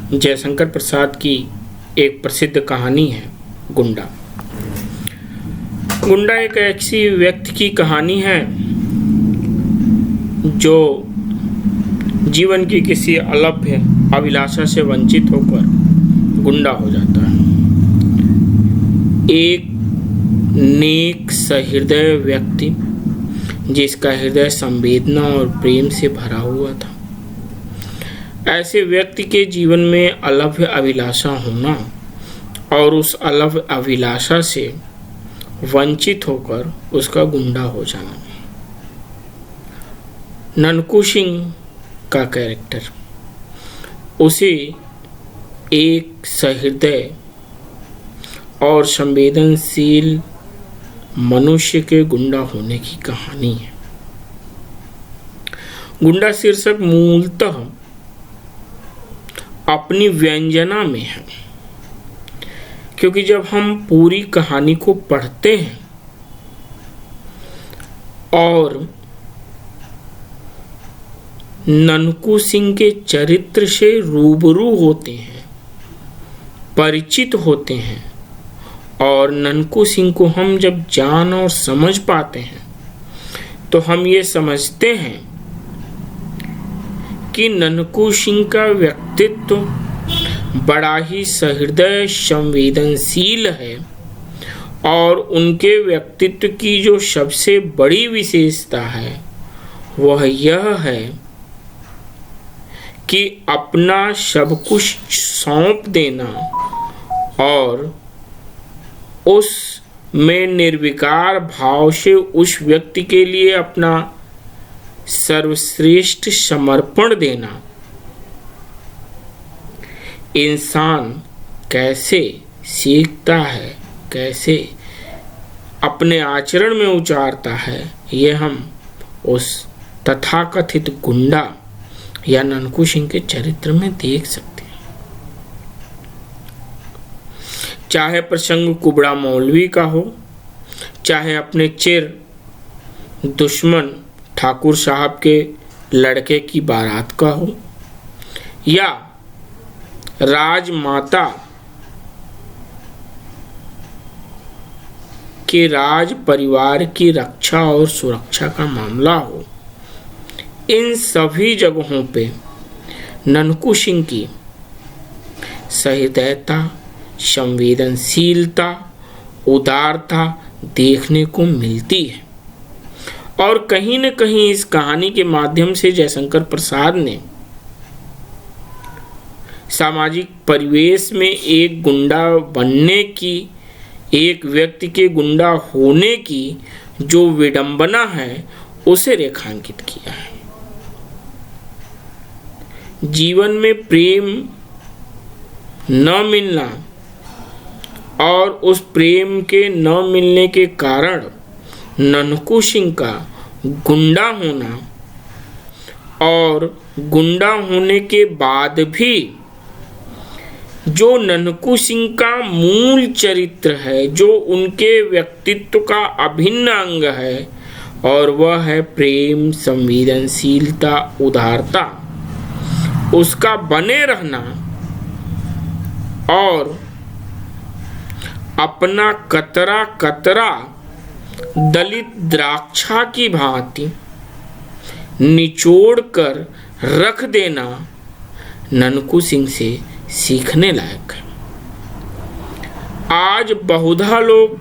जयशंकर प्रसाद की एक प्रसिद्ध कहानी है गुंडा। गुंडा एक ऐसी व्यक्ति की कहानी है जो जीवन की किसी अलभ्य अभिलाषा से वंचित होकर गुंडा हो जाता है। एक नेक सहृदय व्यक्ति जिसका हृदय संवेदना और प्रेम से भरा हुआ था। ऐसे व्यक्ति के जीवन में अलभ्य अभिलाषा होना और उस अलभ्य अभिलाषा से वंचित होकर उसका गुंडा हो जाना। ननकू सिंह का कैरेक्टर उसे एक सहृदय और संवेदनशील मनुष्य के गुंडा होने की कहानी है। गुंडा शीर्षक मूलतः अपनी व्यंजना में है, क्योंकि जब हम पूरी कहानी को पढ़ते हैं और ननकू सिंह के चरित्र से रूबरू होते हैं, परिचित होते हैं और ननकू सिंह को हम जब जान और समझ पाते हैं तो हम ये समझते हैं कि ननकू सिंह का व्यक्तित्व बड़ा ही सहृदय संवेदनशील है और उनके व्यक्तित्व की जो सबसे बड़ी विशेषता है वह यह है कि अपना सब कुछ सौंप देना और उस में निर्विकार भाव से उस व्यक्ति के लिए अपना सर्वश्रेष्ठ समर्पण देना। इंसान कैसे सीखता है, कैसे अपने आचरण में उतारता है, यह हम उस तथाकथित गुंडा या ननकू सिंह के चरित्र में देख सकते हैं। चाहे प्रसंग कुबड़ा मौलवी का हो, चाहे अपने चिर दुश्मन ठाकुर साहब के लड़के की बारात का हो, या राजमाता के राज परिवार की रक्षा और सुरक्षा का मामला हो, इन सभी जगहों पे ननकू सिंह की सहृदयता, संवेदनशीलता, उदारता देखने को मिलती है। और कहीं न कहीं इस कहानी के माध्यम से जयशंकर प्रसाद ने सामाजिक परिवेश में एक गुंडा बनने की, एक व्यक्ति के गुंडा होने की जो विडंबना है उसे रेखांकित किया है। जीवन में प्रेम न मिलना और उस प्रेम के न मिलने के कारण ननकू सिंह का गुंडा होना और गुंडा होने के बाद भी जो ननकू सिंह का मूल चरित्र है, जो उनके व्यक्तित्व का अभिन्न अंग है, और वह है प्रेम, संवेदनशीलता, उदारता, उसका बने रहना और अपना कतरा कतरा दलित द्राक्षा की भांति निचोड़ कर रख देना ननकू सिंह से सीखने लायक है। आज बहुधा लोग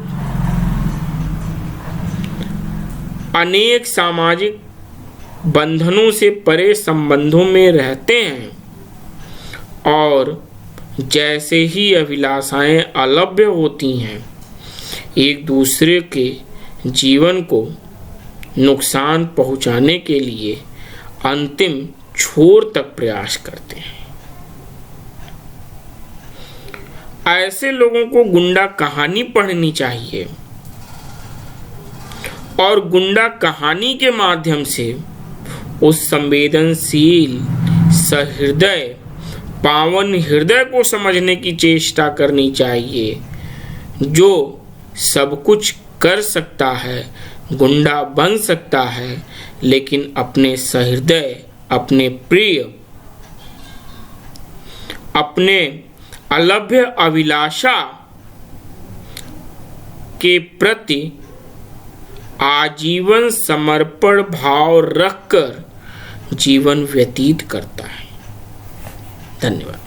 अनेक सामाजिक बंधनों से परे संबंधों में रहते हैं और जैसे ही अभिलाषाएं अलभ्य होती हैं, एक दूसरे के जीवन को नुकसान पहुंचाने के लिए अंतिम छोर तक प्रयास करते हैं। ऐसे लोगों को गुंडा कहानी पढ़नी चाहिए और गुंडा कहानी के माध्यम से उस संवेदनशील, सहृदय, पावन हृदय को समझने की चेष्टा करनी चाहिए जो सब कुछ कर सकता है, गुंडा बन सकता है, लेकिन अपने सहृदय, अपने प्रिय अपने अलभ्य अभिलाषा के प्रति आजीवन समर्पण भाव रखकर जीवन व्यतीत करता है। धन्यवाद।